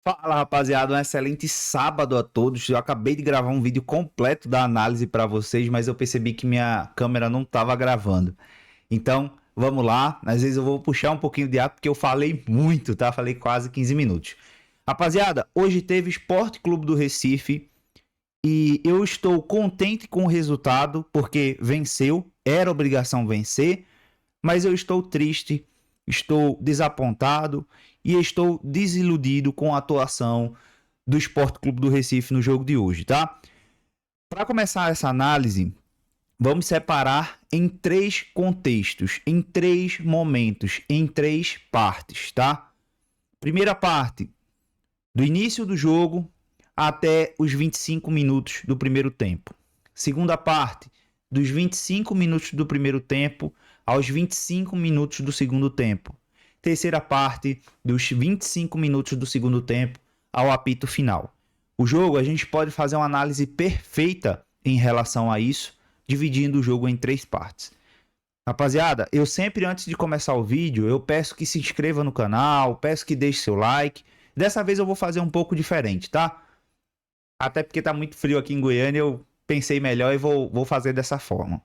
Fala, rapaziada, um excelente sábado a todos. Eu acabei de gravar um vídeo completo da análise para vocês, mas eu percebi que minha câmera não estava gravando. Então, vamos lá. Às vezes eu vou puxar um pouquinho de ar porque eu falei muito, tá? Falei quase 15 minutos. Rapaziada, hoje teve Esporte Clube do Recife e eu estou contente com o resultado porque venceu, era obrigação vencer, mas eu estou triste, estou desapontado e estou desiludido com a atuação do Esporte Clube do Recife no jogo de hoje, tá? Para começar essa análise, vamos separar em três contextos, em três momentos, em três partes, tá? Primeira parte, do início do jogo até os 25 minutos do primeiro tempo. Segunda parte, dos 25 minutos do primeiro tempo aos 25 minutos do segundo tempo. Terceira parte, dos 25 minutos do segundo tempo ao apito final. O jogo, a gente pode fazer uma análise perfeita em relação a isso, dividindo o jogo em três partes. Rapaziada, eu sempre antes de começar o vídeo, eu peço que se inscreva no canal, peço que deixe seu like. Dessa vez eu vou fazer um pouco diferente, tá? Até porque tá muito frio aqui em Goiânia, eu pensei melhor e vou fazer dessa forma.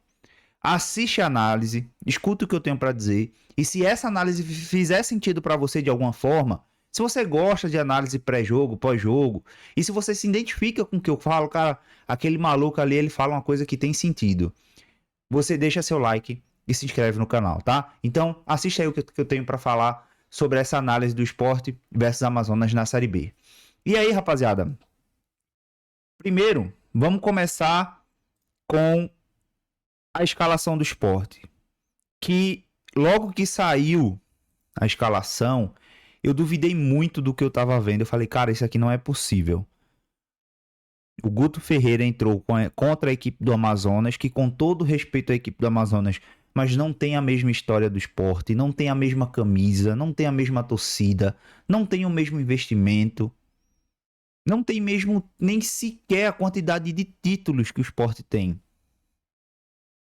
Assiste a análise, escuta o que eu tenho para dizer, e se essa análise fizer sentido para você de alguma forma, se você gosta de análise pré-jogo, pós-jogo, e se você se identifica com o que eu falo, cara, aquele maluco ali, ele fala uma coisa que tem sentido, você deixa seu like e se inscreve no canal, tá? Então, assiste aí o que eu tenho para falar sobre essa análise do Sport versus Amazonas na Série B. E aí, rapaziada, primeiro, vamos começar com a escalação do Sport, que logo que saiu a escalação, eu duvidei muito do que eu tava vendo. Eu falei, cara, isso aqui não é possível. O Guto Ferreira entrou contra a equipe do Amazonas, que com todo respeito à equipe do Amazonas, mas não tem a mesma história do esporte, não tem a mesma camisa, não tem a mesma torcida, não tem o mesmo investimento, não tem mesmo nem sequer a quantidade de títulos que o esporte tem.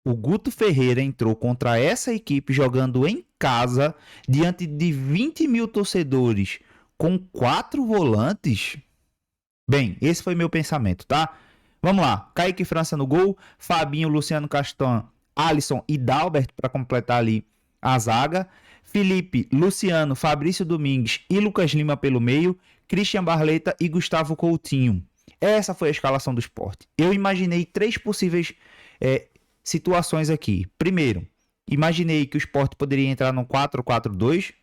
O Guto Ferreira entrou contra essa equipe jogando em casa, diante de 20 mil torcedores, com 4 volantes. Bem, esse foi meu pensamento, tá? Vamos lá. Kaique França no gol, Fabinho, Luciano Castan, Alisson e Dalbert para completar ali a zaga. Felipe, Luciano, Fabrício Domingues e Lucas Lima pelo meio. Christian Barleta e Gustavo Coutinho. Essa foi a escalação do Sport. Eu imaginei três possíveis situações aqui. Primeiro, imaginei que o Sport poderia entrar no 4-4-2,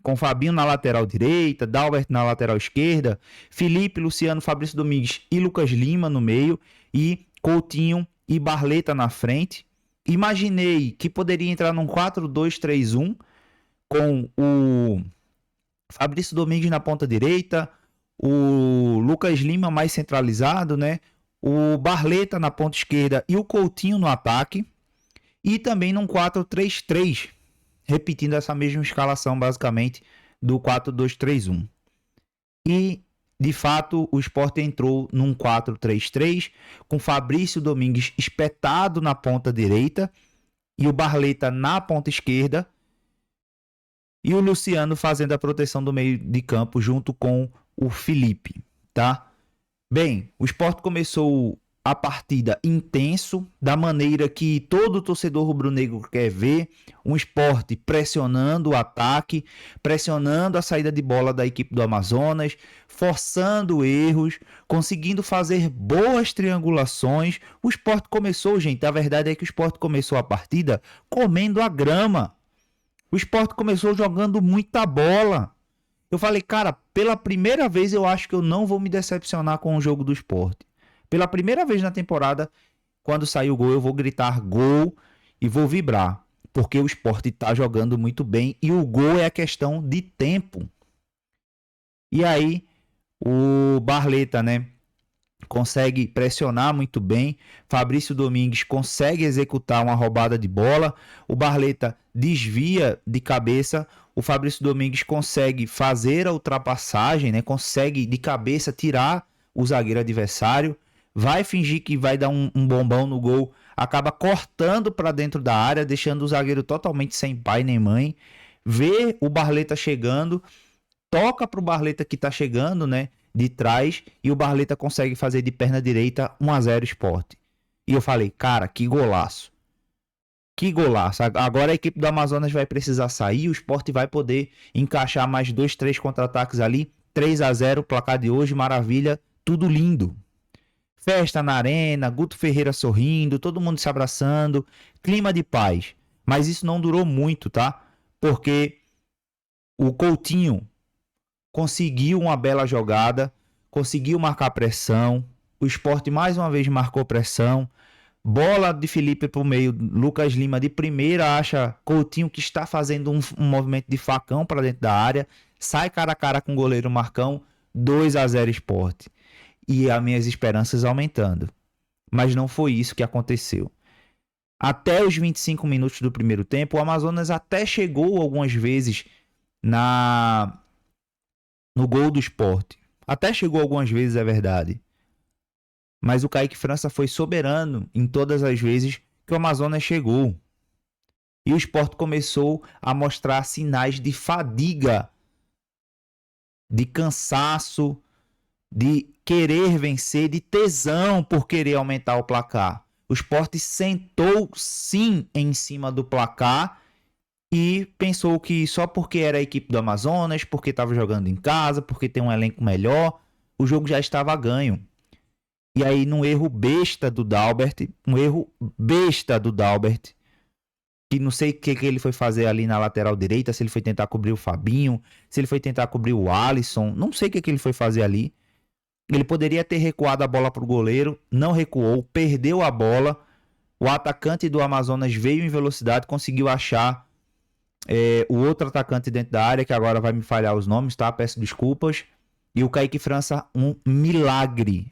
com Fabinho na lateral direita, Dalbert na lateral esquerda, Felipe, Luciano, Fabrício Domingues e Lucas Lima no meio, e Coutinho e Barleta na frente. Imaginei que poderia entrar num 4-2-3-1, com o Fabrício Domingues na ponta direita, o Lucas Lima mais centralizado, né? O Barleta na ponta esquerda e o Coutinho no ataque. E também num 4-3-3, repetindo essa mesma escalação basicamente do 4-2-3-1. E, de fato, o Sport entrou num 4-3-3, com Fabrício Domingues espetado na ponta direita e o Barleta na ponta esquerda, e o Luciano fazendo a proteção do meio de campo junto com o Felipe, tá? Bem, o Sport começou a partida intenso, da maneira que todo torcedor rubro-negro quer ver, um Sport pressionando o ataque, pressionando a saída de bola da equipe do Amazonas, forçando erros, conseguindo fazer boas triangulações. O Sport começou, gente, a verdade é que o Sport começou a partida comendo a grama. O Sport começou jogando muita bola. Eu falei, cara, pela primeira vez eu acho que eu não vou me decepcionar com o jogo do Sport. Pela primeira vez na temporada, quando sair o gol, eu vou gritar gol e vou vibrar. Porque o Sport está jogando muito bem e o gol é a questão de tempo. E aí, o Barleta, né? Consegue pressionar muito bem. Fabrício Domingues consegue executar uma roubada de bola. O Barleta desvia de cabeça. O Fabrício Domingues consegue fazer a ultrapassagem, né? Consegue de cabeça tirar o zagueiro adversário. Vai fingir que vai dar um bombão no gol. Acaba cortando para dentro da área, deixando o zagueiro totalmente sem pai nem mãe. Vê o Barleta chegando. toca pro Barleta que tá chegando, né, de trás, e o Barleta consegue fazer de perna direita 1-0 Sport. E eu falei, cara, que golaço. Que golaço. Agora a equipe do Amazonas vai precisar sair, o Sport vai poder encaixar mais 2, 3 contra-ataques ali. 3-0, placar de hoje, maravilha, tudo lindo. Festa na arena, Guto Ferreira sorrindo, todo mundo se abraçando, clima de paz. Mas isso não durou muito, tá? Porque o Coutinho conseguiu uma bela jogada, conseguiu marcar pressão, o Sport mais uma vez marcou pressão, bola de Felipe pro meio, Lucas Lima de primeira acha Coutinho que está fazendo um movimento de facão para dentro da área, sai cara a cara com o goleiro Marcão, 2-0 Sport. E as minhas esperanças aumentando. Mas não foi isso que aconteceu. Até os 25 minutos do primeiro tempo, o Amazonas até chegou algumas vezes no gol do Sport. Até chegou algumas vezes, é verdade. Mas o Kaique França foi soberano em todas as vezes que o Amazonas chegou. E o Sport começou a mostrar sinais de fadiga, de cansaço, de querer vencer, de tesão por querer aumentar o placar. O Sport sentou sim em cima do placar e pensou que só porque era a equipe do Amazonas, porque estava jogando em casa, porque tem um elenco melhor, o jogo já estava ganho. E aí, num erro besta do Dalbert, que não sei o que ele foi fazer ali na lateral direita, se ele foi tentar cobrir o Fabinho, se ele foi tentar cobrir o Alisson, não sei o que ele foi fazer ali. Ele poderia ter recuado a bola para o goleiro, não recuou, perdeu a bola. O atacante do Amazonas veio em velocidade, conseguiu achar o outro atacante dentro da área, que agora vai me falhar os nomes, tá? Peço desculpas. E o Kaique França,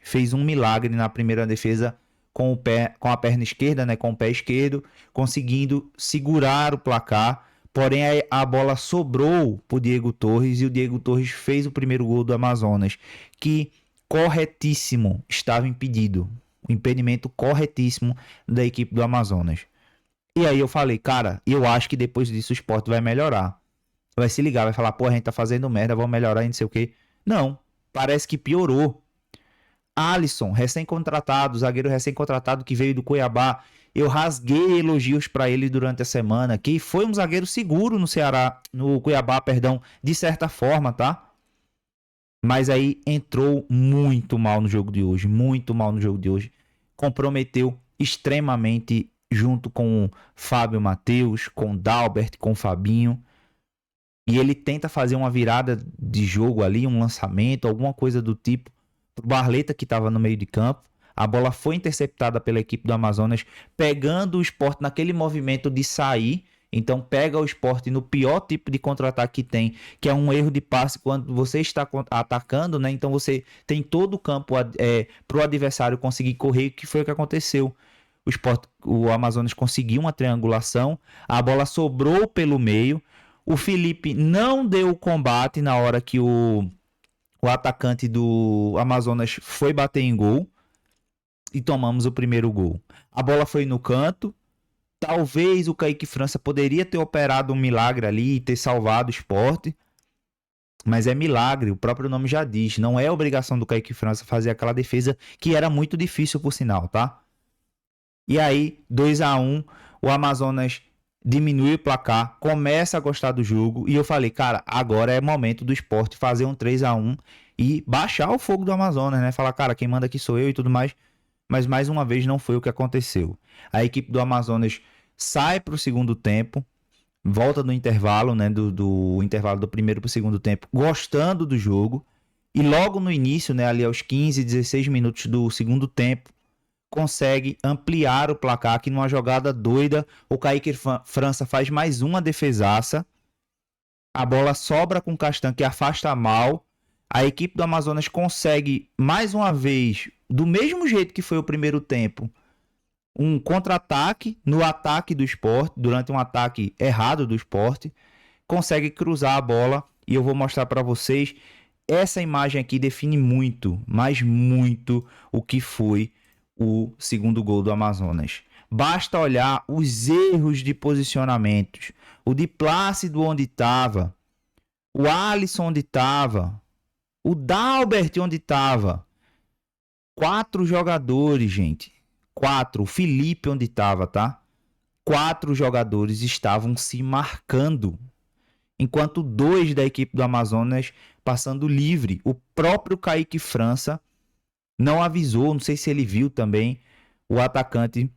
fez um milagre na primeira defesa com a perna esquerda, né? Com o pé esquerdo, conseguindo segurar o placar. Porém, a bola sobrou para o Diego Torres e o Diego Torres fez o primeiro gol do Amazonas, que corretíssimo estava impedido. O impedimento corretíssimo da equipe do Amazonas. E aí eu falei, cara, eu acho que depois disso o Sport vai melhorar. Vai se ligar, vai falar, pô, a gente tá fazendo merda, vamos melhorar e não sei o quê. Não, parece que piorou. Alisson, recém-contratado, zagueiro recém-contratado que veio do Cuiabá. Eu rasguei elogios para ele durante a semana, que foi um zagueiro seguro no Cuiabá, de certa forma, tá? Mas aí entrou muito mal no jogo de hoje, comprometeu extremamente junto com Fábio Matheus, com Dalbert, com Fabinho. E ele tenta fazer uma virada de jogo ali, um lançamento, alguma coisa do tipo, pro Barleta que estava no meio de campo. A bola foi interceptada pela equipe do Amazonas, pegando o Sport naquele movimento de sair. Então pega o Sport no pior tipo de contra-ataque que tem, que é um erro de passe quando você está atacando, né? Então você tem todo o campo para o adversário conseguir correr, que foi o que aconteceu. O Amazonas conseguiu uma triangulação, a bola sobrou pelo meio, o Felipe não deu o combate na hora que o atacante do Amazonas foi bater em gol e tomamos o primeiro gol. A bola foi no canto. Talvez o Kaique França poderia ter operado um milagre ali e ter salvado o Sport. Mas é milagre, o próprio nome já diz. Não é obrigação do Kaique França fazer aquela defesa que era muito difícil, por sinal, tá? E aí, 2-1, o Amazonas diminui o placar, começa a gostar do jogo. E eu falei, cara, agora é momento do Sport fazer um 3-1 e baixar o fogo do Amazonas, né? Falar, cara, quem manda aqui sou eu e tudo mais. Mas mais uma vez não foi o que aconteceu. A equipe do Amazonas sai para o segundo tempo, volta no intervalo, né, do intervalo do primeiro para o segundo tempo, gostando do jogo. E logo no início, né, ali aos 15, 16 minutos do segundo tempo, consegue ampliar o placar aqui numa jogada doida. O Kaique França faz mais uma defesaça. A bola sobra com o Castan, que afasta mal. A equipe do Amazonas consegue, mais uma vez, do mesmo jeito que foi o primeiro tempo, um contra-ataque no ataque do Sport, durante um ataque errado do Sport, consegue cruzar a bola e eu vou mostrar para vocês. Essa imagem aqui define muito, mas muito, o que foi o segundo gol do Amazonas. Basta olhar os erros de posicionamentos. O de Plácido onde estava, O Alisson onde tava? O Dalbert onde tava? 4 jogadores, gente. 4. O Felipe onde tava, tá? 4 jogadores estavam se marcando, enquanto 2 da equipe do Amazonas passando livre. O próprio Kaique França não avisou, não sei se ele viu também, o atacante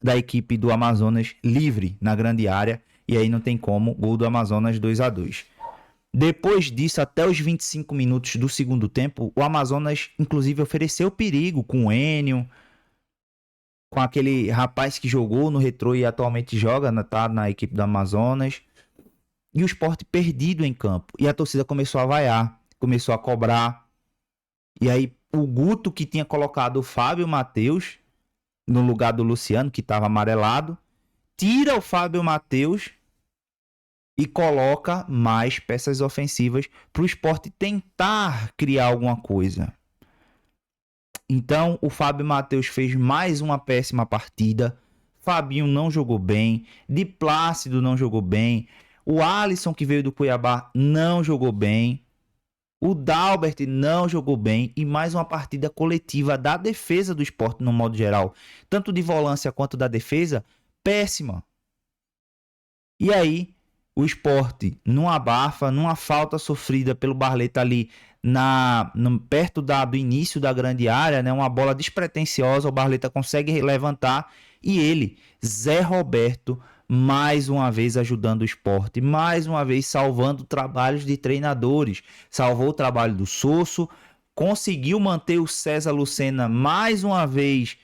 da equipe do Amazonas livre na grande área, e aí não tem como, gol do Amazonas 2-2. Depois disso, até os 25 minutos do segundo tempo, o Amazonas inclusive ofereceu perigo com o Enio, com aquele rapaz que jogou no Retrô e atualmente joga, tá na equipe do Amazonas. E o Sport perdido em campo. E a torcida começou a vaiar, começou a cobrar. E aí o Guto, que tinha colocado o Fábio Matheus no lugar do Luciano, que estava amarelado, tira o Fábio Matheus e coloca mais peças ofensivas para o Sport tentar criar alguma coisa. Então, o Fábio Matheus fez mais uma péssima partida. Fabinho não jogou bem. De Plácido não jogou bem. O Alisson, que veio do Cuiabá, não jogou bem. O Dalbert não jogou bem. E mais uma partida coletiva da defesa do Sport no modo geral, tanto de volância quanto da defesa, péssima. E aí, o Sport, numa abafa, numa falta sofrida pelo Barleta ali perto do início da grande área, né, uma bola despretensiosa, o Barleta consegue levantar e ele, Zé Roberto, mais uma vez ajudando o Sport, mais uma vez salvando trabalhos de treinadores, salvou o trabalho do Sosso, conseguiu manter o César Lucena mais uma vez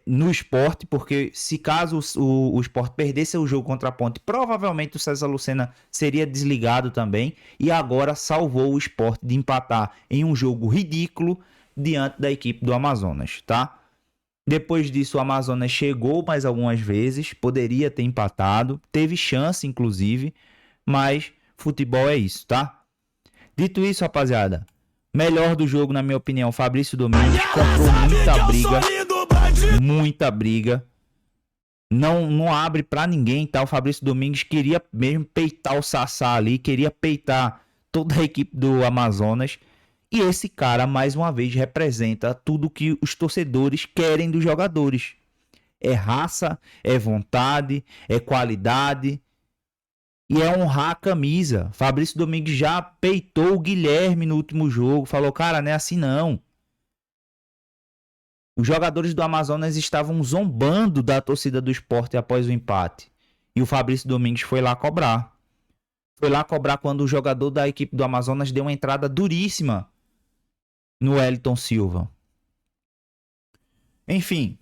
no Sport, porque se caso o Sport perdesse o jogo contra a Ponte, provavelmente o César Lucena seria desligado também, e agora salvou o Sport de empatar em um jogo ridículo diante da equipe do Amazonas, tá? Depois disso o Amazonas chegou mais algumas vezes, poderia ter empatado, teve chance inclusive, mas futebol é isso, tá? Dito isso, rapaziada, melhor do jogo, na minha opinião, Fabrício Domingues comprou muita briga. Não abre pra ninguém, tá? O Fabrício Domingues queria mesmo peitar o Sassá ali, queria peitar toda a equipe do Amazonas. E esse cara, mais uma vez, representa tudo que os torcedores querem dos jogadores. É raça, é vontade, é qualidade e é honrar a camisa. Fabrício Domingues já peitou o Guilherme no último jogo, falou, cara, não é assim não. Os jogadores do Amazonas estavam zombando da torcida do Sport após o empate. E o Fabrício Domingues foi lá cobrar. Foi lá cobrar quando o jogador da equipe do Amazonas deu uma entrada duríssima no Wellington Silva. Enfim,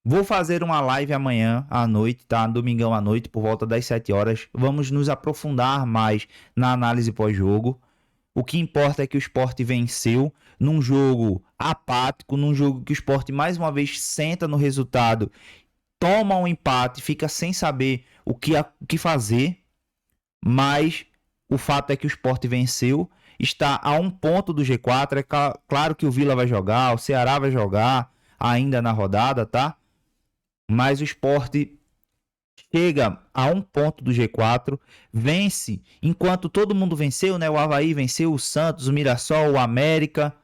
vou fazer uma live amanhã à noite, tá? Domingão à noite, por volta das 7 horas. Vamos nos aprofundar mais na análise pós-jogo. O que importa é que o Sport venceu num jogo apático, num jogo que o Sport mais uma vez senta no resultado, toma um empate, fica sem saber o que fazer, mas o fato é que o Sport venceu, está a 1 ponto do G4, é claro que o Vila vai jogar, o Ceará vai jogar ainda na rodada, tá? Mas o Sport chega a 1 ponto do G4, vence, enquanto todo mundo venceu, né? O Avaí venceu, o Santos, o Mirassol, o América.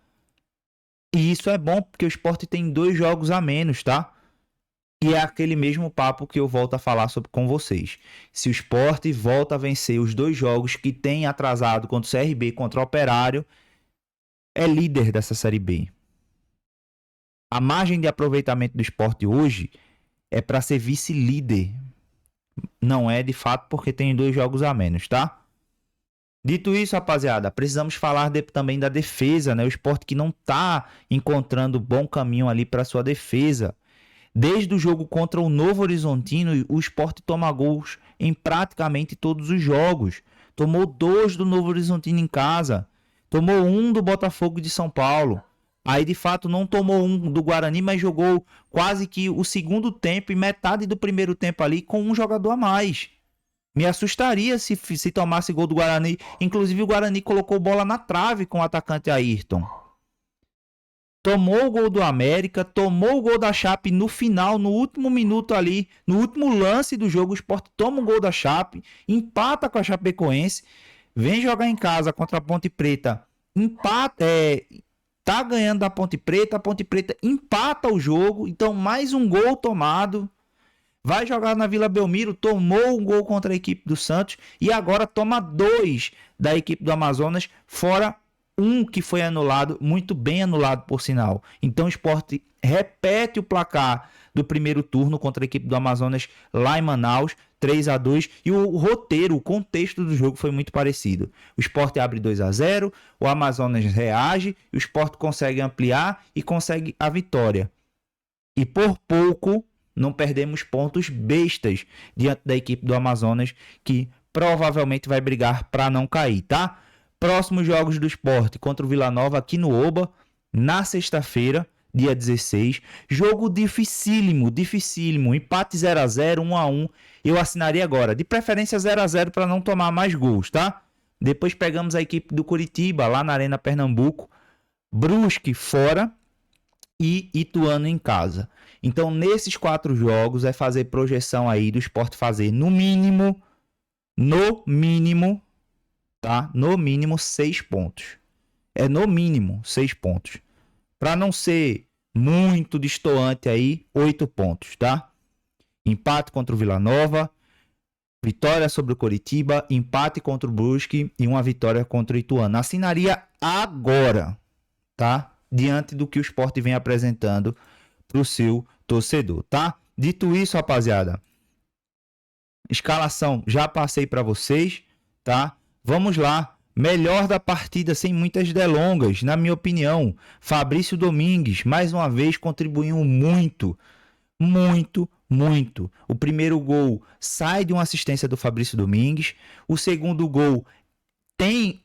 E isso é bom porque o Sport tem 2 jogos a menos, tá? E é aquele mesmo papo que eu volto a falar com vocês. Se o Sport volta a vencer os 2 jogos que tem atrasado contra o CRB, contra o Operário, é líder dessa Série B. A margem de aproveitamento do Sport hoje é para ser vice-líder. Não é de fato porque tem 2 jogos a menos, tá? Dito isso, rapaziada, precisamos falar também da defesa, né? O Sport que não tá encontrando bom caminho ali para sua defesa. Desde o jogo contra o Novo Horizontino, o Sport toma gols em praticamente todos os jogos. Tomou 2 do Novo Horizontino em casa. Tomou 1 do Botafogo de São Paulo. Aí, de fato, não tomou 1 do Guarani, mas jogou quase que o segundo tempo e metade do primeiro tempo ali com um jogador a mais. Me assustaria se tomasse gol do Guarani. Inclusive, o Guarani colocou bola na trave com o atacante Ayrton. tomou o gol do América, tomou o gol da Chape no final, no último minuto ali, no último lance do jogo, o Sport toma o gol da Chape, empata com a Chapecoense, vem jogar em casa contra a Ponte Preta, empata, tá ganhando da Ponte Preta, a Ponte Preta empata o jogo, então mais um gol tomado, vai jogar na Vila Belmiro, tomou um gol contra a equipe do Santos e agora toma 2 da equipe do Amazonas, fora um que foi anulado, muito bem anulado por sinal. Então o Sport repete o placar do primeiro turno contra a equipe do Amazonas lá em Manaus, 3-2, e o roteiro, o contexto do jogo foi muito parecido. O Sport abre 2-0, o Amazonas reage, o Sport consegue ampliar e consegue a vitória. E por pouco não perdemos pontos bestas diante da equipe do Amazonas, que provavelmente vai brigar para não cair, tá? Próximos jogos do Sport contra o Vila Nova aqui no Oba, na sexta-feira, dia 16. Jogo dificílimo, empate 0-0, 1-1. Eu assinaria agora, de preferência 0-0 para não tomar mais gols, tá? Depois pegamos a equipe do Curitiba, lá na Arena Pernambuco, Brusque fora e Ituano em casa. Então, nesses 4 jogos, é fazer projeção aí do Sport fazer no mínimo, tá? No mínimo 6 pontos. É no mínimo 6 pontos. Para não ser muito destoante aí, 8 pontos, tá? Empate contra o Vila Nova, vitória sobre o Coritiba, empate contra o Brusque e uma vitória contra o Ituano. Assinaria agora, tá? Diante do que o Sport vem apresentando para o seu torcedor, tá? Dito isso, rapaziada, escalação já passei para vocês, tá? Vamos lá, melhor da partida sem muitas delongas, na minha opinião, Fabrício Domingues, mais uma vez contribuiu muito. O primeiro gol sai de uma assistência do Fabrício Domingues, o segundo gol tem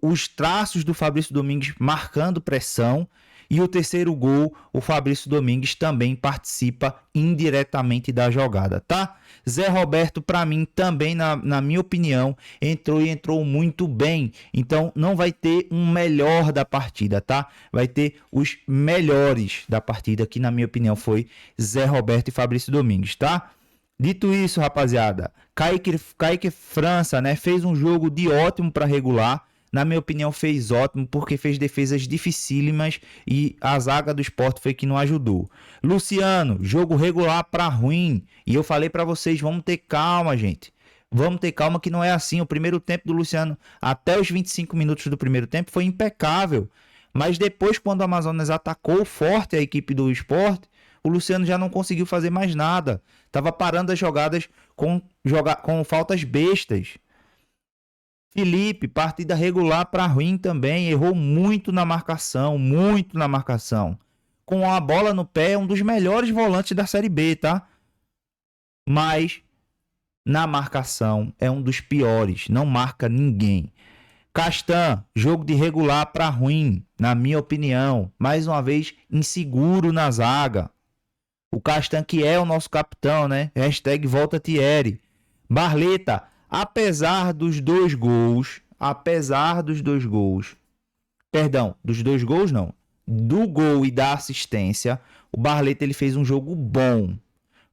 os traços do Fabrício Domingues marcando pressão, e o terceiro gol, o Fabrício Domingues também participa indiretamente da jogada, tá? Zé Roberto, para mim, também, na minha opinião, entrou muito bem. Então, não vai ter um melhor da partida, tá? Vai ter os melhores da partida, que na minha opinião foi Zé Roberto e Fabrício Domingues, tá? Dito isso, rapaziada, Kaique França, né, fez um jogo de ótimo para regular. Na minha opinião, fez ótimo, porque fez defesas dificílimas e a zaga do Sport foi que não ajudou. Luciano, jogo regular para ruim. E eu falei para vocês, vamos ter calma, gente. Vamos ter calma que não é assim. O primeiro tempo do Luciano, até os 25 minutos do primeiro tempo, foi impecável. Mas depois, quando o Amazonas atacou forte a equipe do Sport, o Luciano já não conseguiu fazer mais nada. Tava parando as jogadas com faltas bestas. Felipe, partida regular para ruim também, errou muito na marcação. Com a bola no pé, é um dos melhores volantes da Série B, tá? Mas na marcação é um dos piores, não marca ninguém. Castan, jogo de regular para ruim, na minha opinião. Mais uma vez, inseguro na zaga. O Castan que é o nosso capitão, né? Hashtag volta Thierry. Barleta, apesar dos dois gols, do gol e da assistência, o Barleta ele fez um jogo bom,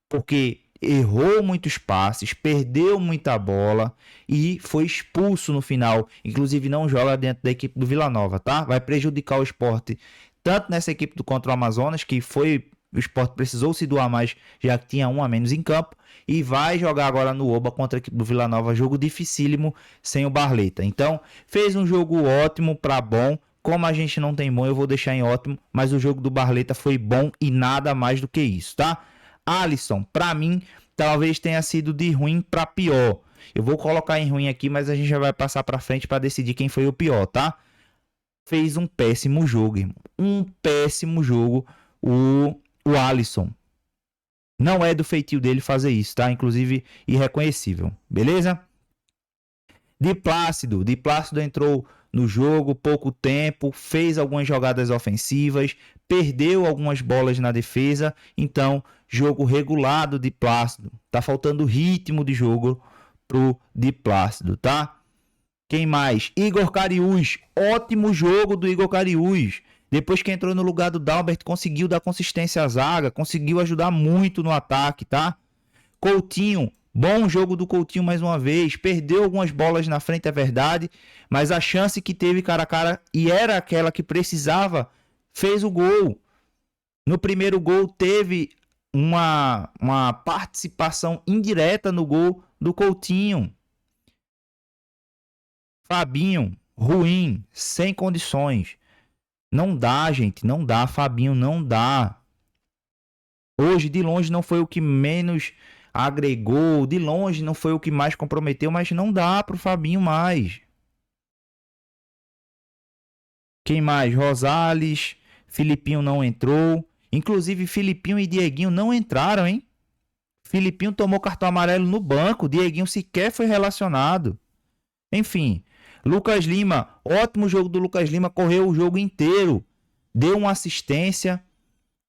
porque errou muitos passes, perdeu muita bola e foi expulso no final. Inclusive não joga dentro da equipe do Vila Nova, tá? Vai prejudicar o Sport tanto nessa equipe do contra o Amazonas, que foi o Sport precisou se doar mais, já que tinha um a menos em campo, e vai jogar agora no Oba contra a equipe do Vila Nova, jogo dificílimo sem o Barleta. Então, fez um jogo ótimo para bom. Como a gente não tem bom, eu vou deixar em ótimo, mas o jogo do Barleta foi bom e nada mais do que isso, tá? Alisson, para mim, talvez tenha sido de ruim para pior. Eu vou colocar em ruim aqui, mas a gente já vai passar para frente para decidir quem foi o pior, tá? Fez um péssimo jogo, irmão. Um péssimo jogo o Alisson. Não é do feitio dele fazer isso, tá? Inclusive, irreconhecível. Beleza? De Plácido entrou no jogo pouco tempo, fez algumas jogadas ofensivas, perdeu algumas bolas na defesa, então jogo regulado de Plácido. Tá faltando ritmo de jogo pro de Plácido, tá? Quem mais? Igor Cariús, ótimo jogo do Igor Cariús. Depois que entrou no lugar do Dalbert, conseguiu dar consistência à zaga, conseguiu ajudar muito no ataque, tá? Coutinho, bom jogo do Coutinho mais uma vez. Perdeu algumas bolas na frente, é verdade, mas a chance que teve cara a cara, e era aquela que precisava, fez o gol. No primeiro gol teve uma participação indireta no gol do Coutinho. Fabinho, ruim, sem condições. Não dá, gente, não dá. Fabinho, não dá. Hoje, de longe, não foi o que menos agregou, de longe não foi o que mais comprometeu, mas não dá pro Fabinho mais. Quem mais? Rosales, Filipinho não entrou. Inclusive, Filipinho e Dieguinho não entraram, hein? Filipinho tomou cartão amarelo no banco, Dieguinho sequer foi relacionado. Enfim, Lucas Lima, ótimo jogo do Lucas Lima, correu o jogo inteiro, deu uma assistência,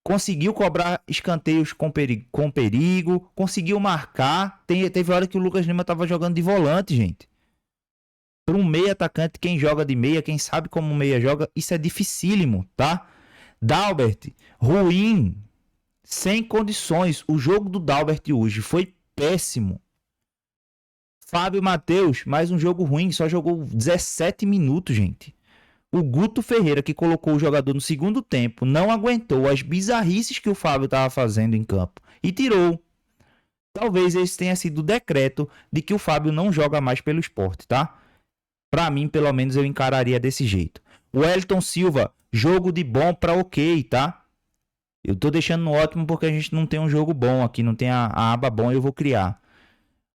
conseguiu cobrar escanteios com perigo, conseguiu marcar. Teve hora que o Lucas Lima estava jogando de volante, gente. Para um meia atacante, quem joga de meia, quem sabe como o meia joga, isso é dificílimo, tá? Dalbert, ruim, sem condições. O jogo do Dalbert hoje foi péssimo. Fábio Matheus, mais um jogo ruim, só jogou 17 minutos, gente. O Guto Ferreira, que colocou o jogador no segundo tempo, não aguentou as bizarrices que o Fábio estava fazendo em campo e tirou. Talvez esse tenha sido o decreto de que o Fábio não joga mais pelo Sport, tá? Pra mim, pelo menos, eu encararia desse jeito. O Wellington Silva, jogo de bom pra ok, tá? Eu tô deixando no ótimo porque a gente não tem um jogo bom aqui, não tem a aba bom, eu vou criar.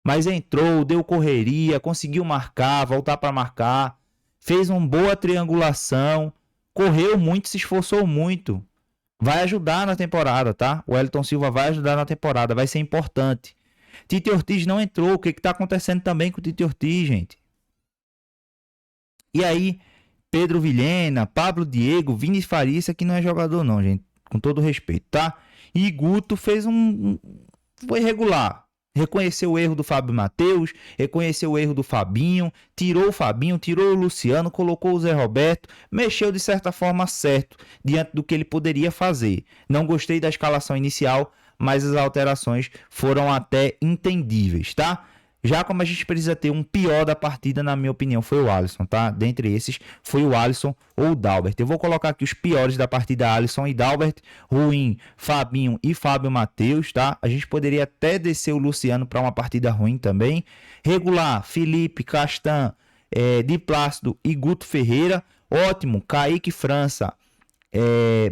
Mas entrou, deu correria, conseguiu marcar, voltar para marcar, fez uma boa triangulação, correu muito, se esforçou muito. Vai ajudar na temporada, tá? O Wellington Silva vai ajudar na temporada, vai ser importante. Tite Ortiz não entrou, o que tá acontecendo também com o Tite Ortiz, gente? E aí, Pedro Vilhena, Pablo Diego, Vini Faria, isso aqui não é jogador não, gente, com todo respeito, tá? E Guto fez foi regular. Reconheceu o erro do Fábio Matheus, reconheceu o erro do Fabinho, tirou o Fabinho, tirou o Luciano, colocou o Zé Roberto, mexeu de certa forma certo, diante do que ele poderia fazer. Não gostei da escalação inicial, mas as alterações foram até entendíveis, tá? Já como a gente precisa ter um pior da partida, na minha opinião, foi o Alisson, tá? Dentre esses, foi o Alisson ou o Dalbert. Eu vou colocar aqui os piores da partida, Alisson e Dalbert, ruim, Fabinho e Fábio Matheus, tá? A gente poderia até descer o Luciano para uma partida ruim também. Regular, Felipe, Castan, Di Plácido e Guto Ferreira. Ótimo, Kaique França,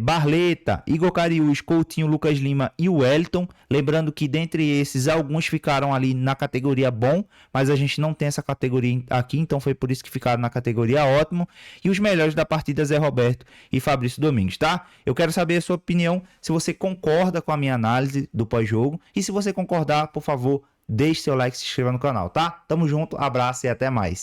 Barleta, Igor Cariús, Coutinho, Lucas Lima e o Wellington. Lembrando que dentre esses, alguns ficaram ali na categoria bom, mas a gente não tem essa categoria aqui, então foi por isso que ficaram na categoria ótimo. E os melhores da partida, Zé Roberto e Fabrício Domingues, tá? Eu quero saber a sua opinião, se você concorda com a minha análise do pós-jogo. E se você concordar, por favor, deixe seu like e se inscreva no canal, tá? Tamo junto, abraço e até mais.